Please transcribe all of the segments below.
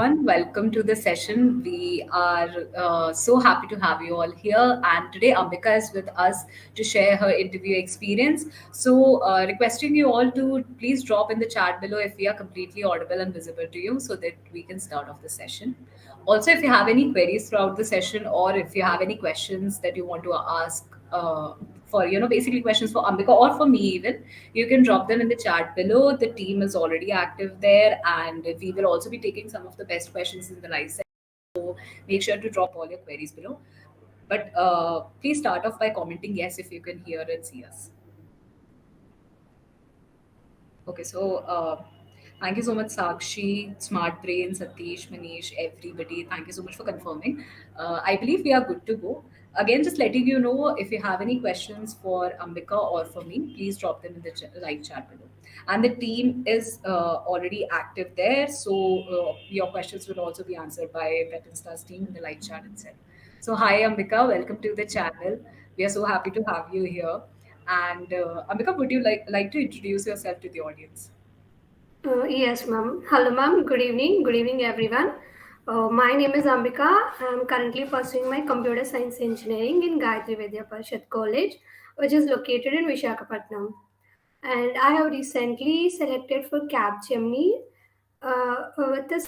everyone. Welcome to the session. We are so happy to have you all here. And today, Ambika is with us to share her interview experience. So, requesting you all to please drop in the chat below if we are completely audible and visible to you so that we can start off the session. Also, if you have any queries throughout the session or if you have any questions that you want to ask, for basically questions for Ambika or for me even, you can drop them in the chat below. The team is already active there, and we will also be taking some of the best questions in the live session. So make sure to drop all your queries below. But please start off by commenting yes if you can hear and see us. Okay, so thank you so much, Sakshi, Smart Brain, Satish, Manish, everybody. Thank you so much for confirming. I believe we are good to go. Again, just letting you know if you have any questions for Ambika or for me, please drop them in the live chat below. And the team is already active there, so your questions will also be answered by Star's team in the live chat itself. So, hi Ambika, welcome to the channel. We are so happy to have you here. And Ambika, would you like to introduce yourself to the audience? Yes, ma'am. Hello, ma'am. Good evening. Good evening, everyone. My name is Ambika. I'm currently pursuing my computer science engineering in Gayatri Vidya Parishad College, which is located in Visakhapatnam. And I have recently selected for Capgemini with a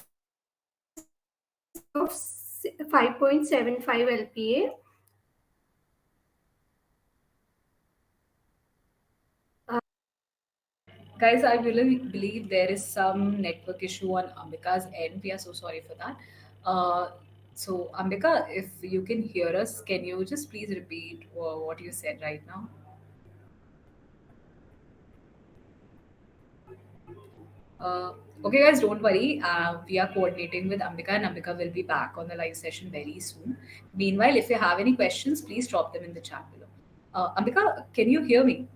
score of 5.75 LPA. Guys, I really believe there is some network issue on Ambika's end. We are so sorry for that. Uh, so, Ambika, if you can hear us, can you just please repeat what you said right now? Uh, okay, guys, don't worry. We are coordinating with Ambika, and Ambika will be back on the live session very soon. Meanwhile, if you have any questions, please drop them in the chat below. Ambika, can you hear me?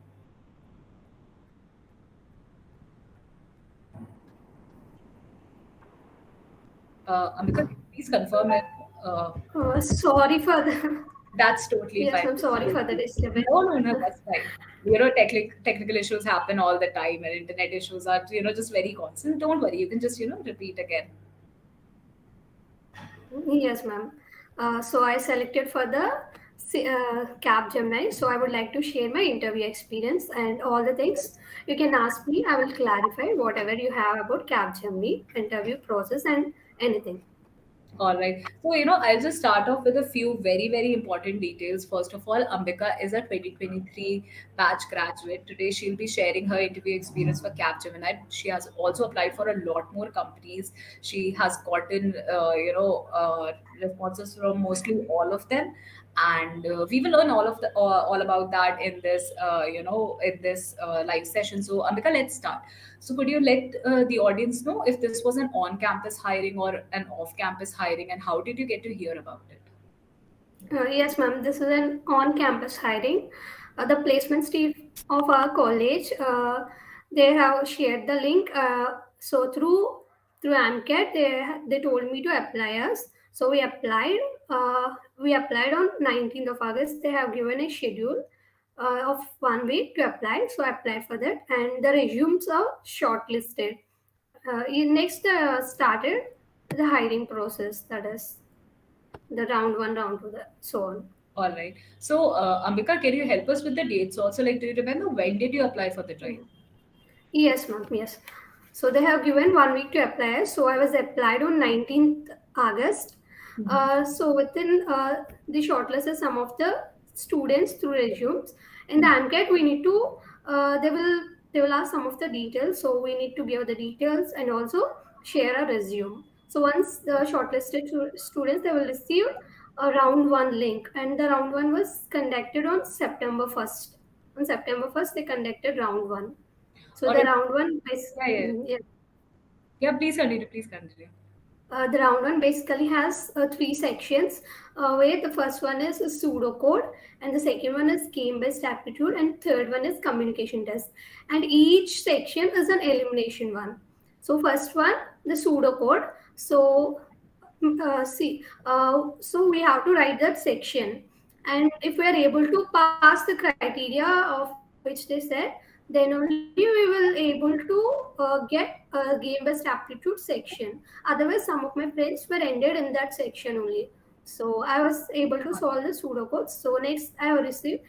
Ambika, please confirm if Sorry for the that's totally yes, fine. I'm sorry for the disturbance. No, no, no, that's fine. Technical issues happen all the time, and internet issues are, just very constant. Don't worry, you can just, repeat again. Yes, ma'am. So I selected for the Capgemini. So I would like to share my interview experience and all the things you can ask me. I will clarify whatever you have about Capgemini interview process and anything. All right. So, I'll just start off with a few very, very important details. First of all, Ambika is a 2023 batch graduate. Today, she'll be sharing her interview experience for Capgemini. She has also applied for a lot more companies. She has gotten, responses from mostly all of them. And we will learn all about that in this, live session. So, Ambika, let's start. So, could you let the audience know if this was an on campus hiring or an off campus hiring, and how did you get to hear about it? Yes, ma'am. This is an on-campus hiring. The placement team of our college, they have shared the link. So through AMCAT, they told me to apply us. So we applied. We applied on 19th of August. They have given a schedule of 1 week to apply. So I applied for that, and the resumes are shortlisted. Next started the hiring process. That is the round one, round two, so on. All right. So, Ambika, can you help us with the dates also? Like, do you remember when did you apply for the drive? Yes, ma'am. Yes. So they have given 1 week to apply. So I was applied on 19th August. So within the shortlist is some of the students through resumes. In the ANCAT, we need to they will ask some of the details. So we need to give the details and also share a resume. So once the shortlisted students, they will receive a round one link, and the round one was conducted on September 1st. On September 1st, they conducted round one. So All the right. round one Yeah, yeah. yeah, Yeah, please continue. Please continue. the round one basically has three sections. Where the first one is a pseudocode, and the second one is game-based aptitude, and third one is communication test. And each section is an elimination one. So first one, the pseudocode. So so we have to write that section, and if we are able to pass the criteria of which they said, then only we will able to get a game based aptitude section. Otherwise, some of my friends were ended in that section only. So I was able to solve the pseudocode. So next I have received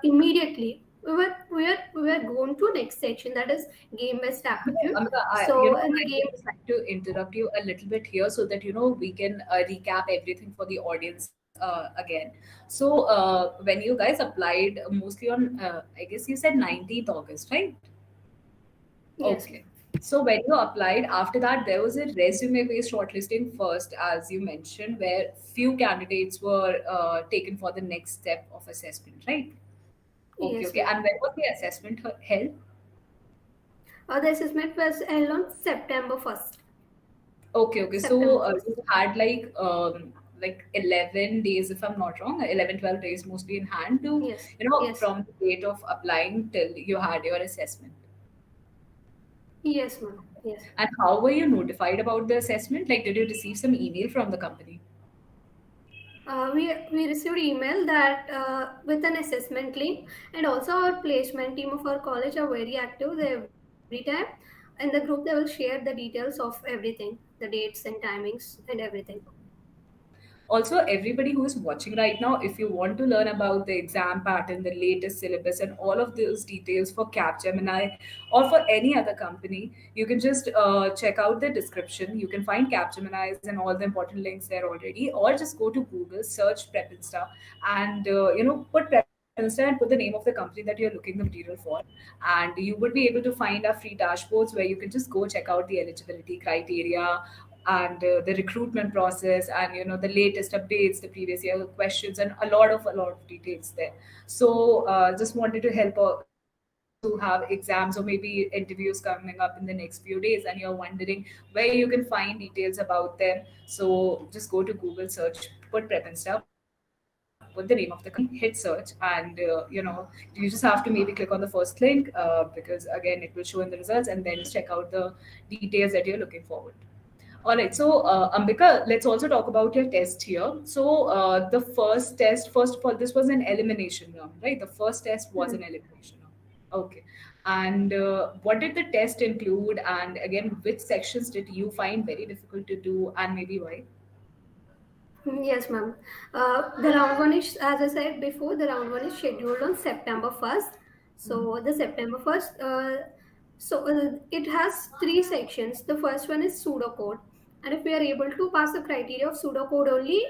immediately. We were going to next section, that is game based aptitude. Amita, So in the I would game, just like to interrupt you a little bit here so that, we can recap everything for the audience again. So, when you guys applied mostly on, I guess you said 19th August, right? yes, Okay. So when you applied, after that, there was a resume-based shortlisting first, as you mentioned, where few candidates were taken for the next step of assessment, right? Okay, yes, okay. ma'am. And when was the assessment held? The assessment was held on September 1st. Okay, okay. So September 1st. you had like 11 days, if I'm not wrong, 11, 12 days mostly in hand to, Yes, yes, from the date of applying till you had your assessment. yes, ma'am. Yes. And how were you notified about the assessment? Like, did you receive some email from the company? We received email that with an assessment link, and also our placement team of our college are very active. They every time in the group they will share the details of everything, the dates and timings and everything. Also, everybody who is watching right now, if you want to learn about the exam pattern, the latest syllabus, and all of those details for Capgemini or for any other company, you can just check out the description. You can find Capgemini's and all the important links there already, or just go to Google, search Prep Insta, and put Prep Insta and put the name of the company that you're looking the material for, and you would be able to find our free dashboards where you can just go check out the eligibility criteria and the recruitment process, and the latest updates, the previous year questions, and a lot of details there. So just wanted to help students who have exams or maybe interviews coming up in the next few days, and you're wondering where you can find details about them. So just go to Google, search, put Prep Insta, put the name of the company, hit search, and you just have to maybe click on the first link, because again it will show in the results, and then just check out the details that you're looking forward. All right. So, Ambika, let's also talk about your test here. So, the first test, first of all, this was an elimination round, right? The first test was an Hmm. elimination round. Okay. And what did the test include? And again, which sections did you find very difficult to do, and maybe why? Yes, ma'am. The round one is, as I said before, the round one is scheduled on September 1st. So the September 1st, it has three sections. The first one is pseudocode. And if we are able to pass the criteria of pseudocode only,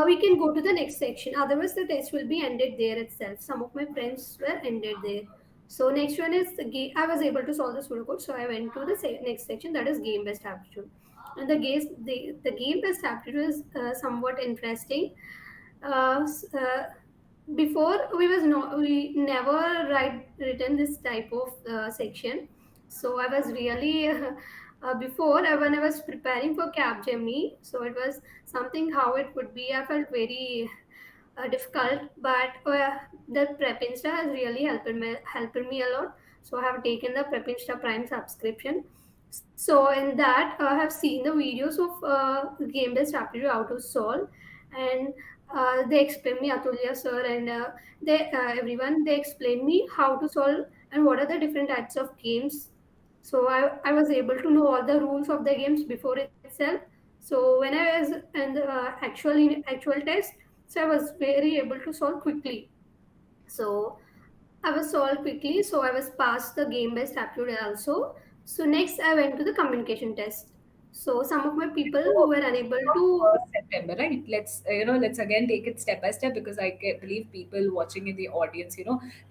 we can go to the next section. Otherwise, the test will be ended there itself. Some of my friends were ended there. So next one is the game. I was able to solve the pseudocode, so I went to the next section, that is game based aptitude. And the game based aptitude is somewhat interesting. Uh, before we never written this type of section. So I was really before when I was preparing for Capgemini, so it was something how it would be. I felt very difficult, but the Prepinsta has really helped me a lot. So I have taken the Prepinsta Prime subscription. So in that I have seen the videos of game based aptitude how to solve, and they explain me, Atulya sir and they everyone, they explain me how to solve and what are the different types of games. So I was able to know all the rules of the games before itself. So when I was in the actual test, so I was very able to solve quickly. So I was solved quickly, so I was passed the game based aptitude also. So next I went to the communication test. So some of my people who were unable to, September, right? Let's again take it step by step, because believe people watching in the audience,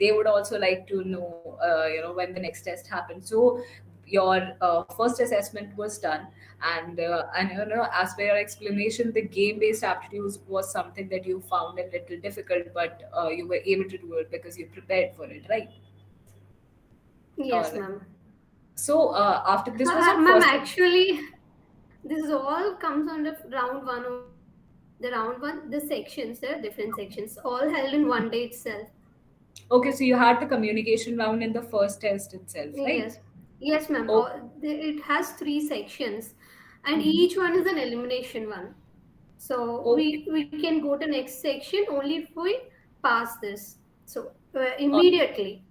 they would also like to know, when the next test happened. So your first assessment was done, and as per your explanation, the game-based aptitudes was something that you found a little difficult, but you were able to do it because you prepared for it, right? All yes, right. ma'am. So after this was your Ma'am, first. actually, this all comes under round one only. The round one, the sections, there are different sections, all held in one day itself. Okay, so you had the communication round in the first test itself, right? Yes, yes, ma'am. Oh, It has three sections, and mhm. each one is an elimination one. So Okay. we can go to next section only if we pass this. So Uh, immediately.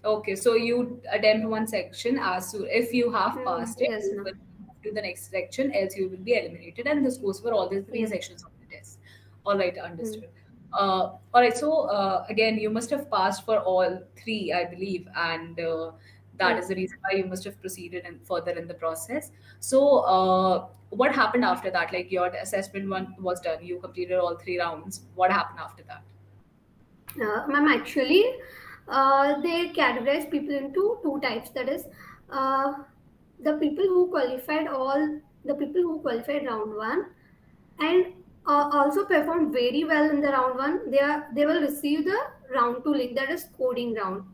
Okay, so you attempt one section as soon if you have passed it, Yes, you ma'am. will move to the next section, else you will be eliminated, and this goes for all the three Yes. sections of the test. All right, Mm. understood. All right, so again, you must have passed for all three, I believe, and that is Yes. the reason why you must have proceeded and further in the process. So, what happened after that? Like your assessment one was done, you completed all three rounds. What happened after that? Ma'am, actually, they categorize people into two types. That is, uh, the people who qualified the people who qualified round one and also performed very well in the round one. They will receive the round two link. That is coding round.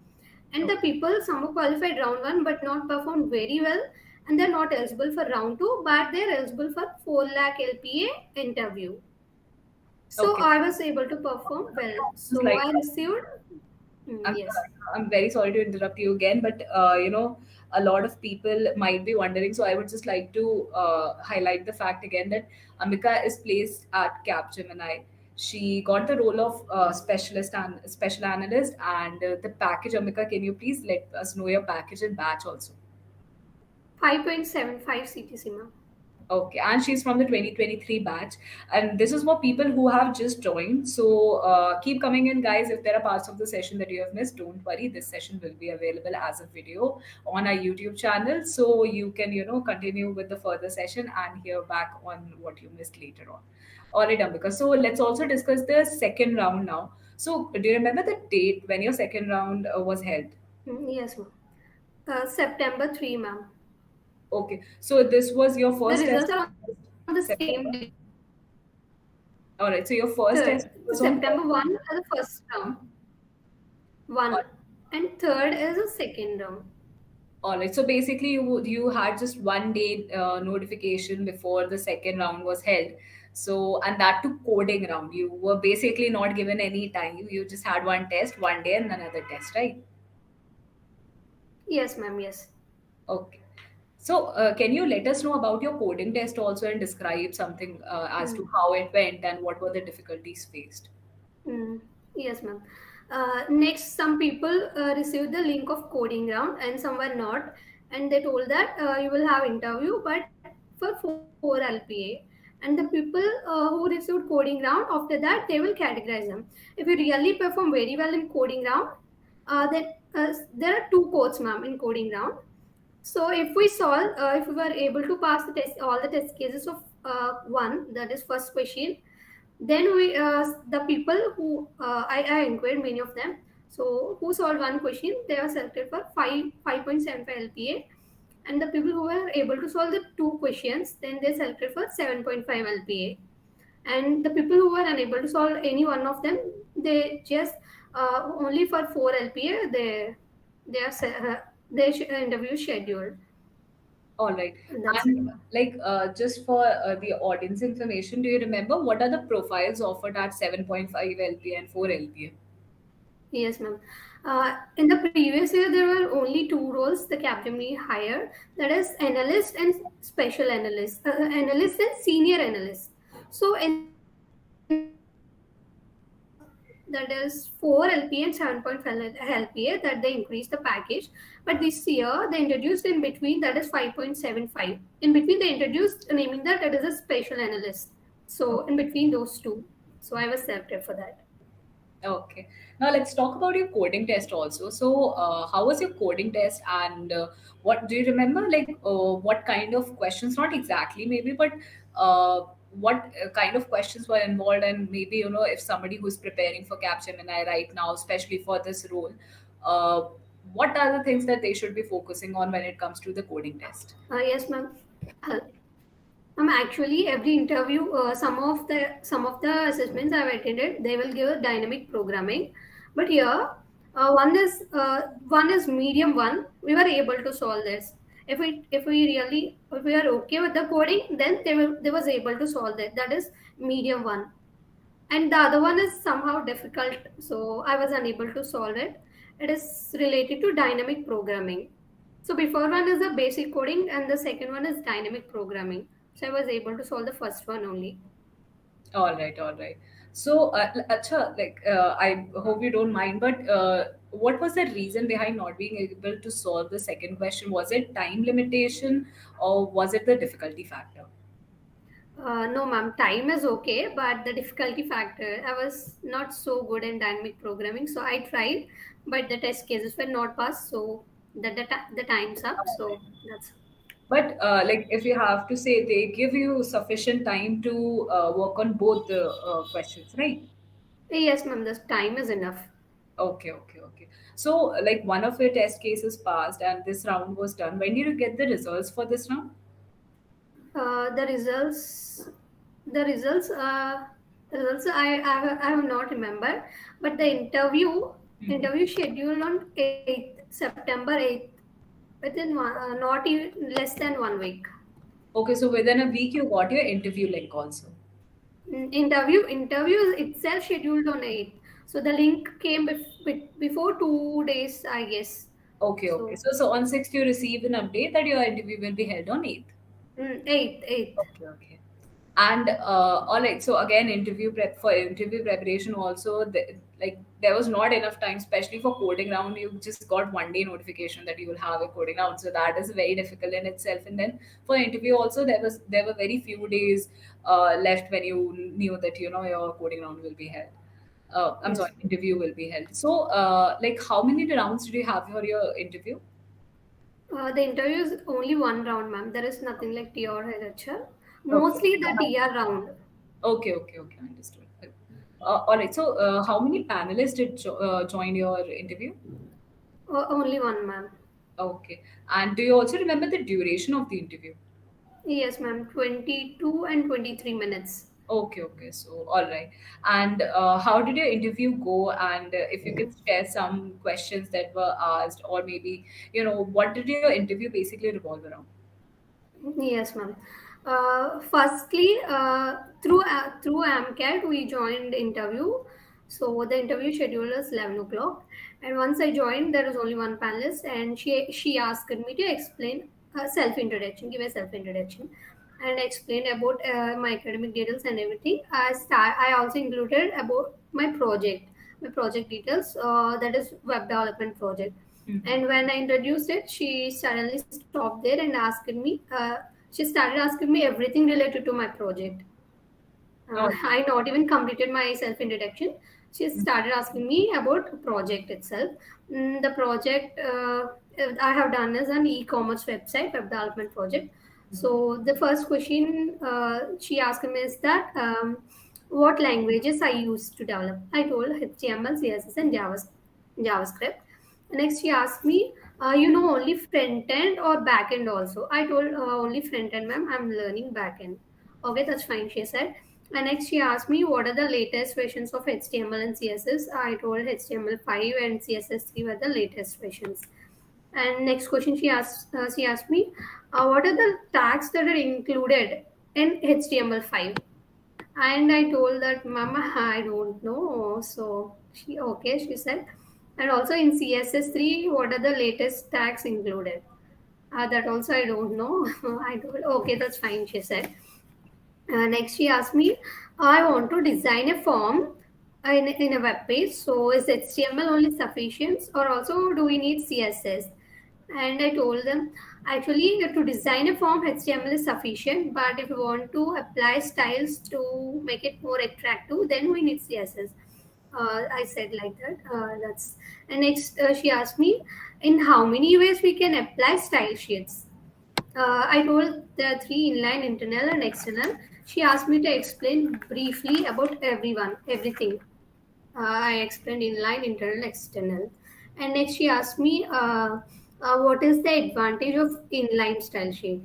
And the Okay. people some who qualified round one but not performed very well, and they're not eligible for round two, but they're eligible for 4 lakh LPA interview. So Okay. I was able to perform well. Just So like I received, I'm, yes, I'm very sorry to interrupt you again, but a lot of people might be wondering. So I would just like to highlight the fact again that Ambika is placed at Capgemini. She got the role of specialist and special analyst, and the package. Ambika, can you please let us know your package and batch also? 5.75 CTC, ma'am. Okay, and she's from the 2023 batch. And this is for people who have just joined. So keep coming in, guys. If there are parts of the session that you have missed, don't worry. This session will be available as a video on our YouTube channel. So you can, continue with the further session and hear back on what you missed later on. All right, Ambika. So let's also discuss the second round now. So do you remember the date when your second round was held? Yes, ma'am. September 3, ma'am. Okay, so this was your The first test results are on the same day. September. All right, so your first Third, test was on September 1 third. is the first round, 1. And third is the second round. All right. So basically, you had just one day notification before the second round was held. So and that took coding round. You were basically not given any time. You just had one test, one day, and another test, right? Yes, ma'am, yes. Okay. So can you let us know about your coding test also and describe something as to Mm. how it went and what were the difficulties faced? Mm, yes, ma'am. Next, some people received the link of coding round and some were not. And they told that you will have interview, but for 4 LPA. And the people who received coding round, after that, they will categorize them. If you really perform very well in coding round, then there are two codes, ma'am, in coding round. So if we were able to pass the test, all the test cases of one, that is first question, then the people who I inquired many of them. So who solved one question, they were selected for 5.75 LPA, and the people who were able to solve the two questions, then they selected for 7.5 LPA. And the people who were unable to solve any one of them, they just only for 4 LPA they are their interview scheduled. All right. That's it. And like just for the audience information, do you remember what are the profiles offered at 7.5 LP and 4 LP? Yes, ma'am. In the previous year, there were only two roles the Capgemini hired, that is analyst and special analyst, analyst and senior analyst. So in the previous year, there was that is 4 LPA and 7.5 LPA that they increased the package. But this year, they introduced in between that is 5.75. In between, they introduced naming that it is a special analyst. So in between those two, so I was selected for that. Okay. Now let's talk about your coding test also. So, how was your coding test, and what do you remember? Like, what kind of questions? Not exactly, maybe, but what kind of questions were involved? And maybe if somebody who's preparing for Capgemini right now, especially for this role, uh, what are the things that they should be focusing on when it comes to the coding test? Yes, ma'am. Uh, actually, every interview, some of the assessments I've attended, they will give dynamic programming. But here, one is medium one. We were able to solve this. If we are okay with the coding, then they was able to solve it. That is medium one, and the other one is somehow difficult, so I was unable to solve it. It is related to dynamic programming. So before one is the basic coding and the second one is dynamic programming, so I was able to solve the first one only. All right, all right. So, acha, like, I hope you don't mind, but what was the reason behind not being able to solve the second question? Was it time limitation or was it the difficulty factor? No, ma'am, time is okay, but the difficulty factor, I was not so good in dynamic programming, so I tried, but the test cases were not passed, so the time's up. All right. So that's But like, if you have to say, they give you sufficient time to work on both the questions, right? yes, ma'am. The time is enough. Okay, okay, okay. So, like, one of your test cases passed, and this round was done. When did you get the results for this round? The results, the results, I have not remember, but the interview scheduled on 8th September 8th, within not even less than 1 week. Okay, so within a week, you got your interview link also. Interview itself scheduled on 8th, so the link came before 2 days, I guess. Okay, okay. So So on 6th, you received an update that your interview will be held on 8th. 8th. Okay, okay. And all right, so again, interview prep for interview preparation also, like there was not enough time, especially for coding round. You just got 1 day notification that you will have a coding round, so that is very difficult in itself. And then for interview also, there were very few days left when you knew that your coding round will be held. I'm sorry, Yes. interview will be held. So, like, how many rounds did you have for your interview? The interview is only one round, ma'am. There is nothing like TR or HR. Okay. Mostly the TR round. Okay, okay, okay, understood. All right. So, how many panelists did join your interview? Only one, ma'am. Okay. And do you also remember the duration of the interview? Yes, ma'am. 22 and 23 minutes. Okay, okay. So, all right. And how did your interview go? And if you could share some questions that were asked, or maybe, what did your interview basically revolve around? Yes, ma'am. Firstly, through AMCAT, we joined interview. So the interview schedule is 11 o'clock, and once I joined, there was only one panelist, and she asked me to explain self introduction, give a self introduction, and explain about my academic details and everything. I also included about my project details. That is web development project. Mm-hmm. And when I introduced it, she suddenly stopped there and asked me. She started asking me everything related to my project. Oh, I not even completed my self introduction. She started asking me about project itself. The project I have done is an e-commerce website web development project. So the first question she asked me is that what languages I use to develop. I told HTML, CSS, and JavaScript. Next, she asked me, you know only front end or back end also. I told only front end, ma'am. I'm learning back end. Okay, that's fine, she said. And next, she asked me what are the latest versions of HTML and CSS. I told HTML5 and CSS3 were the latest versions. And next question she asked me, what are the tags that are included in HTML5? And I told that, Mama, I don't know. So she said. And also in CSS3, what are the latest tags included? That also I don't know. I told, okay, that's fine, she said. Next, she asked me, I want to design a form in a web page. So, is HTML only sufficient, or also do we need CSS? And I told them, actually, to design a form, HTML is sufficient. But if you want to apply styles to make it more attractive, then we need CSS. I said like that. That's and next she asked me, in how many ways we can apply style sheets. I told there are three: inline, internal, and external. She asked me to explain briefly about everything. I explained inline, internal, external. And next she asked me, what is the advantage of inline style sheet?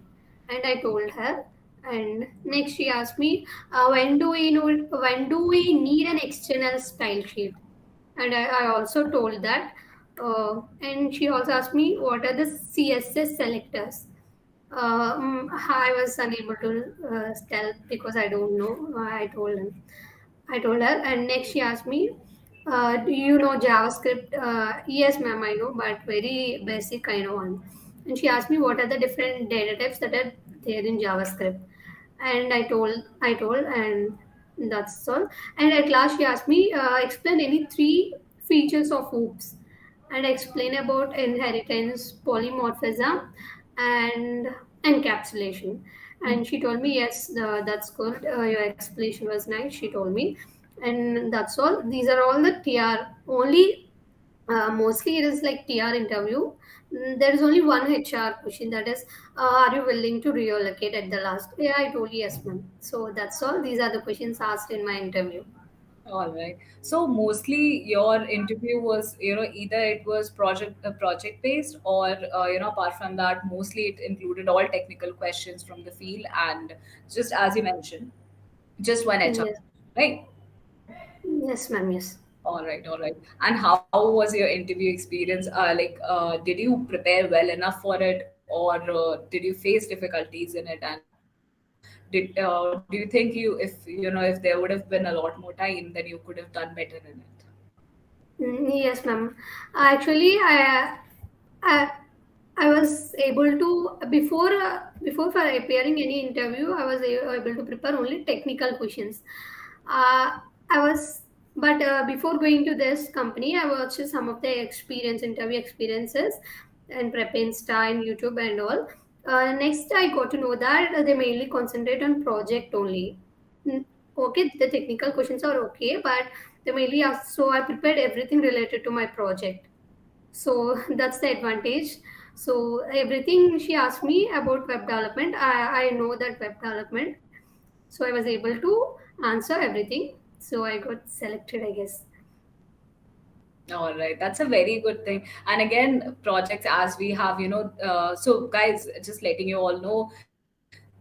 And I told her. And next she asked me, when do we need an external style sheet? And I also told that. And she also asked me, what are the CSS selectors? I was unable to tell because I don't know. I told her, and next she asked me, "Do you know JavaScript?" Yes, ma'am, I know, but very basic kind of one. And she asked me what are the different data types that are there in JavaScript, and I told, and That's all. And at last, she asked me, explain any three features of OOPS, and explain about inheritance, polymorphism, and encapsulation. And she told me, yes, that's good. Your explanation was nice. She told me, and that's all. These are all the TR only. Mostly, it is like TR interview. There is only one HR question, that is, are you willing to relocate at the last? Yeah, I told you yes, ma'am. So that's all. These are the questions asked in my interview. All right. So mostly your interview was, either it was project based, or apart from that, mostly it included all technical questions from the field, and just as you mentioned, just one HR, Yes, right? yes, ma'am. Yes. All right, all right. And how was your interview experience? Did you prepare well enough for it, or did you face difficulties in it? And do you think if there would have been a lot more time, then you could have done better in it? Yes, ma'am. Actually, I I was able to before for appearing any interview, I was able to prepare only technical questions. I was, but before going to this company, I watched some of the interview experiences, and Prep Insta and YouTube and all. Next, I got to know that they mainly concentrate on project only. Mm, Okay, the technical questions are okay, but they mainly ask. So I prepared everything related to my project, so that's the advantage. So everything she asked me about web development, I know that web development, so I was able to answer everything, so I got selected, I guess. All right, that's a very good thing. And again, projects as we have, so guys, just letting you all know,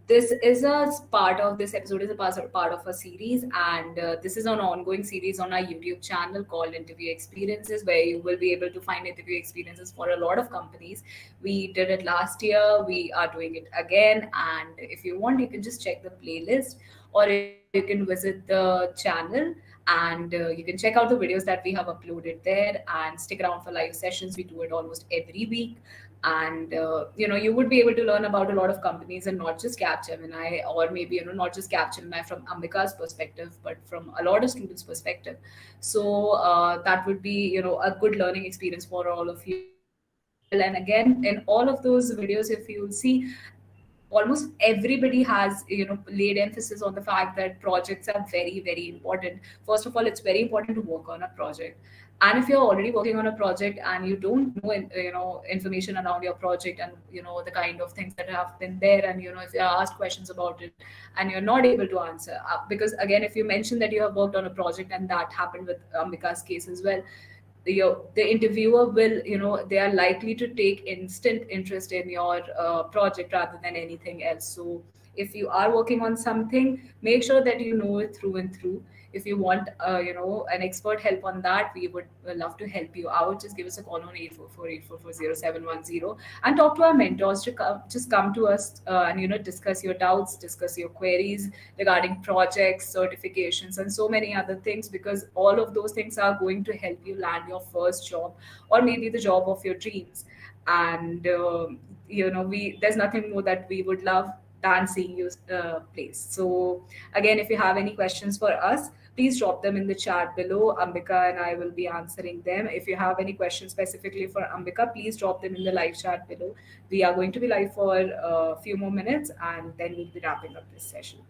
this episode is a part of a series, and this is an ongoing series on our YouTube channel called Interview Experiences, where you will be able to find interview experiences for a lot of companies. We did it last year, we are doing it again, and if you want, you can just check the playlist, or you can visit the channel, and you can check out the videos that we have uploaded there, and stick around for live sessions. We do it almost every week, and you would be able to learn about a lot of companies, and not just Capgemini, or maybe not just Capgemini from Ambika's perspective, but from a lot of students' perspective. So that would be a good learning experience for all of you as well. And again, in all of those videos, if you'll see, almost everybody has laid emphasis on the fact that projects are very, very important. First of all, it's very important to work on a project, and if you're already working on a project and you don't know information around your project, and the kind of things that have been there, and if you're asked questions about it and you're not able to answer, because again, if you mention that you have worked on a project, and that happened with Ambika's case as well, the interviewer will, they are likely to take instant interest in your project rather than anything else. So if you are working on something, make sure that you know it through and through. If you want an expert help on that, we would love to help you out. Just give us a call on 844-844-0710, and talk to our mentors to just come to us, and discuss your doubts, discuss your queries regarding projects, certifications, and so many other things, because all of those things are going to help you land your first job, or maybe the job of your dreams. And we there's nothing more that we would love than seeing you place. So again, if you have any questions for us, please drop them in the chat below. Ambika and I will be answering them. If you have any questions specifically for Ambika, please drop them in the live chat below. We are going to be live for a few more minutes, and then we'll be wrapping up this session.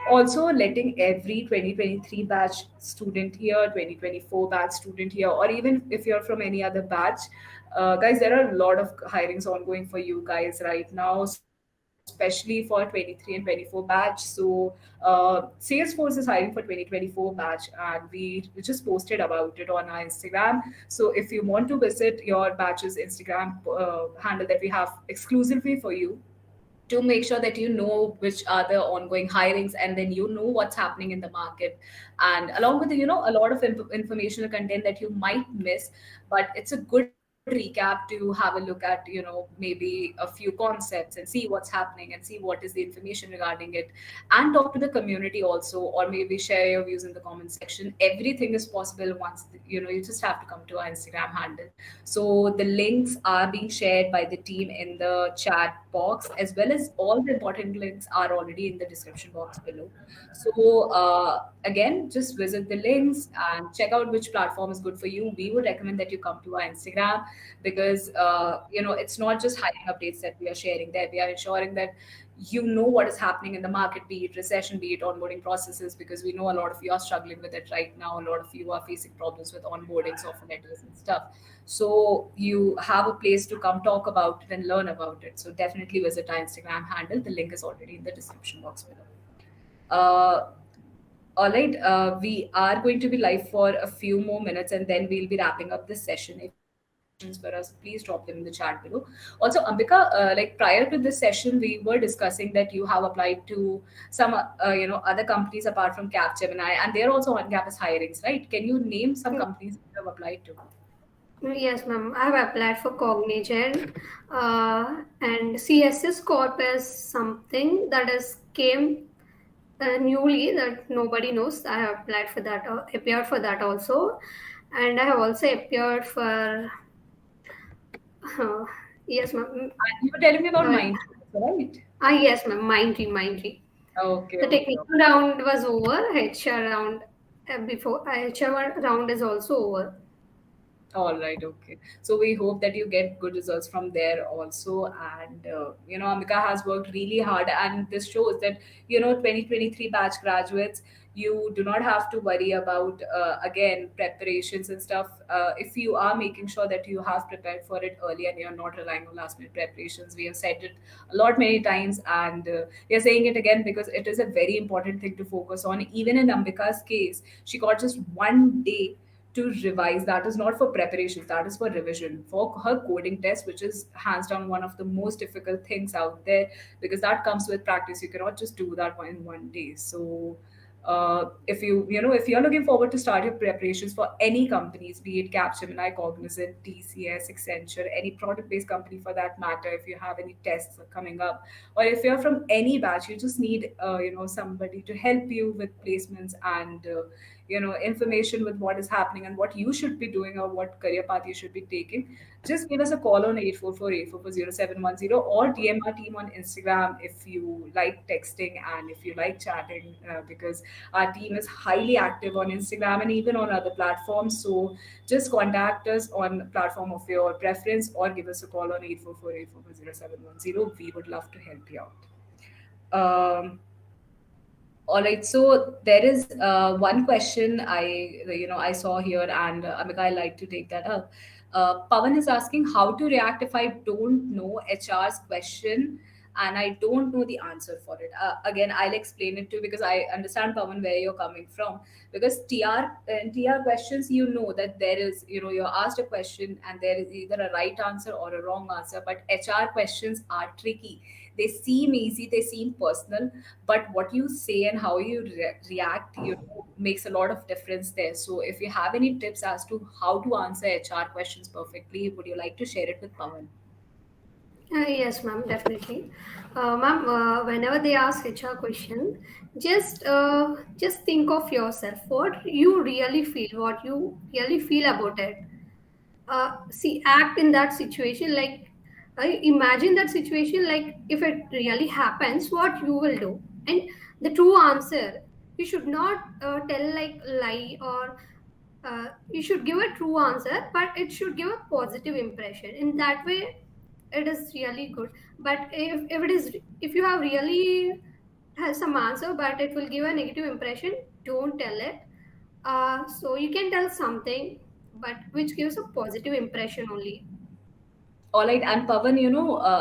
Also, letting every 2023 batch student here, 2024 batch student here, or even if you're from any other batch, guys, there are a lot of hirings ongoing for you guys right now, especially for 23 and 24 batch. So Salesforce is hiring for 2024 batch, and we just posted about it on our Instagram. So if you want to visit your batch's Instagram handle that we have exclusively for you, to make sure that you know which are the ongoing hirings, and then you know what's happening in the market, and along with a lot of informational content that you might miss, but it's a good recap to have a look at maybe a few concepts, and see what's happening, and see what is the information regarding it, and talk to the community also, or maybe share your views in the comment section. Everything is possible once you just have to come to our Instagram handle. So the links are being shared by the team in the chat box, as well as all the important links are already in the description box below. So again, just visit the links and check out which platform is good for you. We would recommend that you come to our Instagram because it's not just hiring updates that we are sharing there. We are ensuring that you know what is happening in the market, be it recession, be it onboarding processes, because we know a lot of you are struggling with it right now. A lot of you are facing problems with onboardings, offer letters, and stuff. So you have a place to come talk about it and learn about it. So definitely visit our Instagram handle. The link is already in the description box below. Uh, all right, we are going to be live for a few more minutes and then we'll be wrapping up this session. If you have any questions for us, please drop them in the chat below. Also, Ambika, like prior to this session, we were discussing that you have applied to some, other companies apart from Capgemini, and they're also on campus hirings, right? Can you name some companies you have applied to? Yes, ma'am. I have applied for Cognizant, and CSS Corp is something that is came newly that nobody knows. I have applied for that, appeared for that also, and I have also appeared for. Uh, yes, ma'am. And you were telling me about Uh, mine, right? yes, ma'am. Mindtree. Okay, The okay. technical round was over. HR round before HR round is also over. All right, okay. So we hope that you get good results from there also. And, Ambika has worked really hard. And this shows that, 2023 batch graduates, you do not have to worry about, again, preparations and stuff. If you are making sure that you have prepared for it early and you're not relying on last minute preparations, we have said it a lot many times. And we are saying it again because it is a very important thing to focus on. Even in Ambika's case, she got just 1 day to revise. That is not for preparations, that is for revision for her coding test, which is hands down one of the most difficult things out there, because that comes with practice. You cannot just do that in 1 day. So if if you're looking forward to start your preparations for any companies, be it Capgemini, Cognizant, TCS, Accenture, any product-based company for that matter, if you have any tests coming up, or if you're from any batch, you just need somebody to help you with placements and information with what is happening and what you should be doing or what career path you should be taking, just give us a call on 844-844-0710 or DM our team on Instagram if you like texting and if you like chatting, because our team is highly active on Instagram and even on other platforms. So just contact us on platform of your preference or give us a call on 844-844-0710. We would love to help you out. All right, so there is one question I saw here, and Amika, I like to take that up. Pawan is asking how to react if I don't know HR's question and I don't know the answer for it. Again, I'll explain it too because I understand, Pawan, where you're coming from. Because TR questions, you know that there is, you're asked a question and there is either a right answer or a wrong answer. But HR questions are tricky. They seem easy, they seem personal, but what you say and how you react, makes a lot of difference there. So if you have any tips as to how to answer HR questions perfectly, would you like to share it with Pawan? Yes, ma'am, definitely. Ma'am, whenever they ask HR question, just think of yourself. What you really feel, what you really feel about it. See, act in that situation. Like, imagine that situation. Like, if it really happens, what you will do, and the true answer. You should not tell like lie or you should give a true answer, but it should give a positive impression. In that way, it is really good. But if it is, if you have really has some answer but it will give a negative impression, don't tell it. So you can tell something but which gives a positive impression only. All right, and Pavan,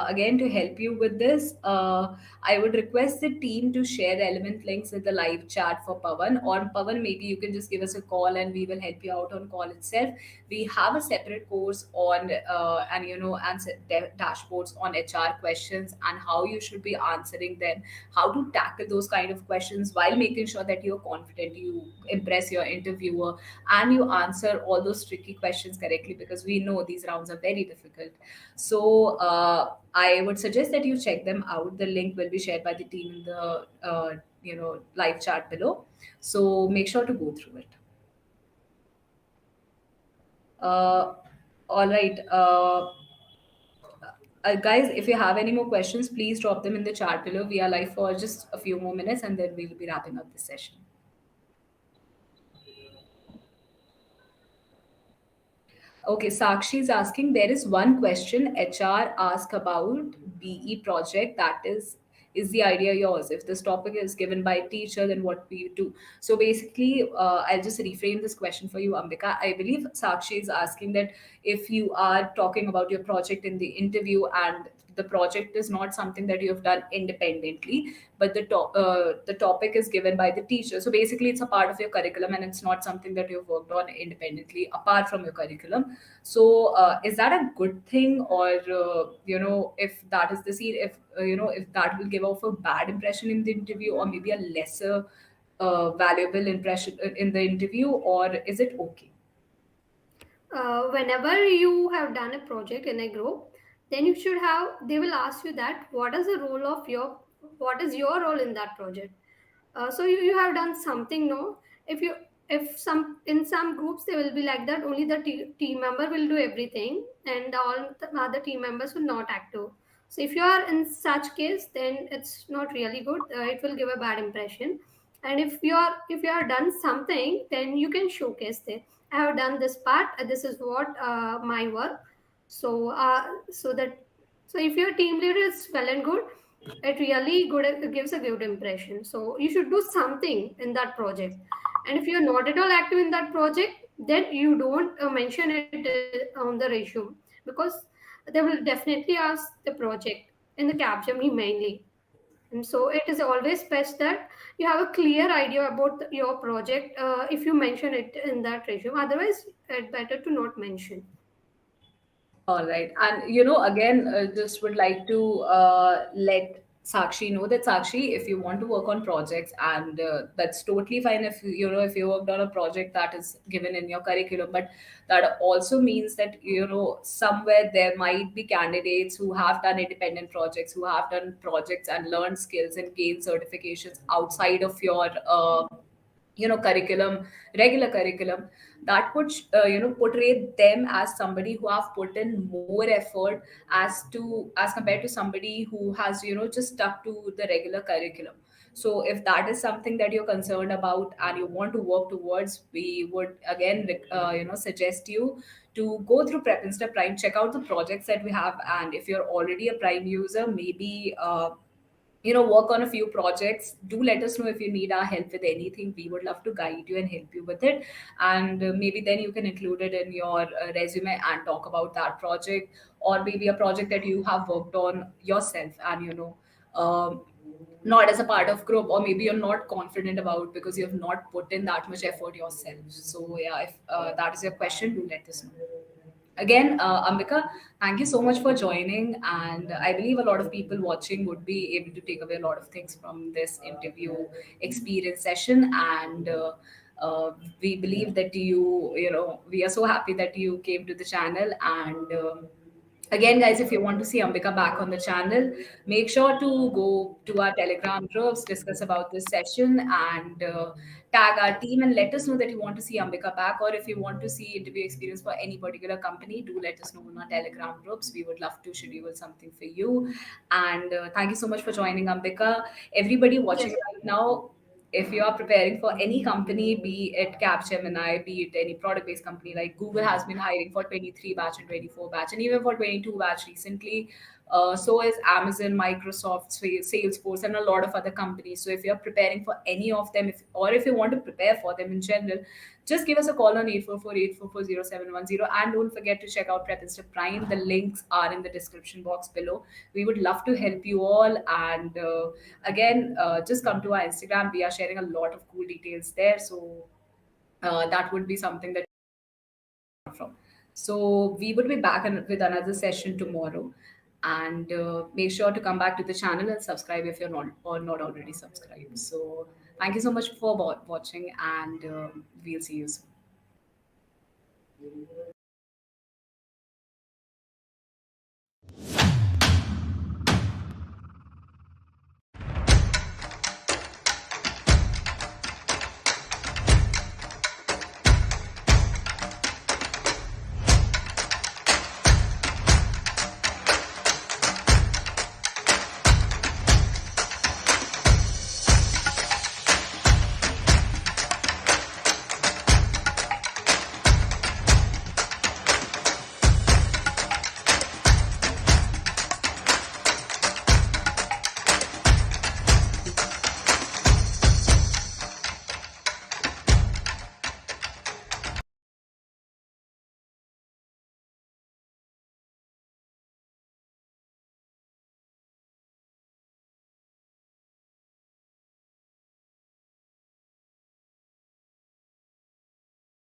again to help you with this, I would request the team to share relevant links in the live chat for Pavan. Or Pavan, maybe you can just give us a call and we will help you out on call itself. We have a separate course on and answer dashboards on HR questions and how you should be answering them, how to tackle those kind of questions while making sure that you're confident, you impress your interviewer, and you answer all those tricky questions correctly, because we know these rounds are very difficult. So I would suggest that you check them out. The link will be shared by the team in the live chat below. So make sure to go through it. Uh, all right. Guys, if you have any more questions, please drop them in the chat below. We are live for just a few more minutes and then we will be wrapping up this session. Okay, Sakshi is asking, there is one question HR ask about BE project, that is the idea yours? If this topic is given by teacher, then what do you do? So basically, I'll just reframe this question for you, Ambika. I believe Sakshi is asking that if you are talking about your project in the interview and the project is not something that you have done independently, but the topic is given by the teacher. So basically, it's a part of your curriculum and it's not something that you've worked on independently apart from your curriculum. So is that a good thing, or if that is the scene, if if that will give off a bad impression in the interview, or maybe a lesser valuable impression in the interview, or is it okay? Whenever you have done a project in a group, then you should have, they will ask you that what is the role of your, what is your role in that project. So you have done something, no? If you, if some, in some groups they will be like that, only the team member will do everything and all the other team members will not active. So if you are in such case, then it's not really good. It will give a bad impression. And if you are done something, then you can showcase it. I have done this part. This is what my work. So that, so if your team leader is well and good, it really good, it gives a good impression. So you should do something in that project. And if you're not at all active in that project, then you don't mention it on the resume, because they will definitely ask the project in the Capgemini mainly. And so it is always best that you have a clear idea about your project if you mention it in that resume. Otherwise, it's better to not mention. All right. And, again, just would like to let Sakshi know that, Sakshi, if you want to work on projects, and that's totally fine if if you worked on a project that is given in your curriculum, but that also means that, somewhere there might be candidates who have done independent projects, who have done projects and learned skills and gained certifications outside of your curriculum, regular curriculum, that would portray them as somebody who have put in more effort as compared to somebody who has just stuck to the regular curriculum. So if that is something that you're concerned about and you want to work towards, we would again suggest you to go through Prep Insta Prime, check out the projects that we have, and if you're already a Prime user, maybe work on a few projects. Do let us know if you need our help with anything. We would love to guide you and help you with it, and maybe then you can include it in your resume and talk about that project, or maybe a project that you have worked on yourself and not as a part of group, or maybe you're not confident about because you have not put in that much effort yourself. So yeah, if that is your question, do let us know. Again, Ambika, thank you so much for joining. And I believe a lot of people watching would be able to take away a lot of things from this interview experience session. And we believe that we are so happy that you came to the channel. And again, guys, if you want to see Ambika back on the channel, make sure to go to our Telegram groups, discuss about this session, and tag our team and let us know that you want to see Ambika back, or if you want to see interview experience for any particular company, do let us know in our Telegram groups. We would love to schedule something for you. And thank you so much for joining, Ambika. Everybody watching Yes. right now, if you are preparing for any company, be it Capgemini, be it any product-based company, like Google has been hiring for 23 batch and 24 batch, and even for 22 batch recently. So is Amazon, Microsoft, Salesforce, and a lot of other companies. So if you're preparing for any of them, or if you want to prepare for them in general, just give us a call on 844-844-0710. And don't forget to check out Prep Insta Prime. The links are in the description box below. We would love to help you all. And again, just come to our Instagram. We are sharing a lot of cool details there. So that would be something that from. So we would be back with another session tomorrow. And make sure to come back to the channel and subscribe if you're not already subscribed. So thank you so much for watching, and we'll see you soon.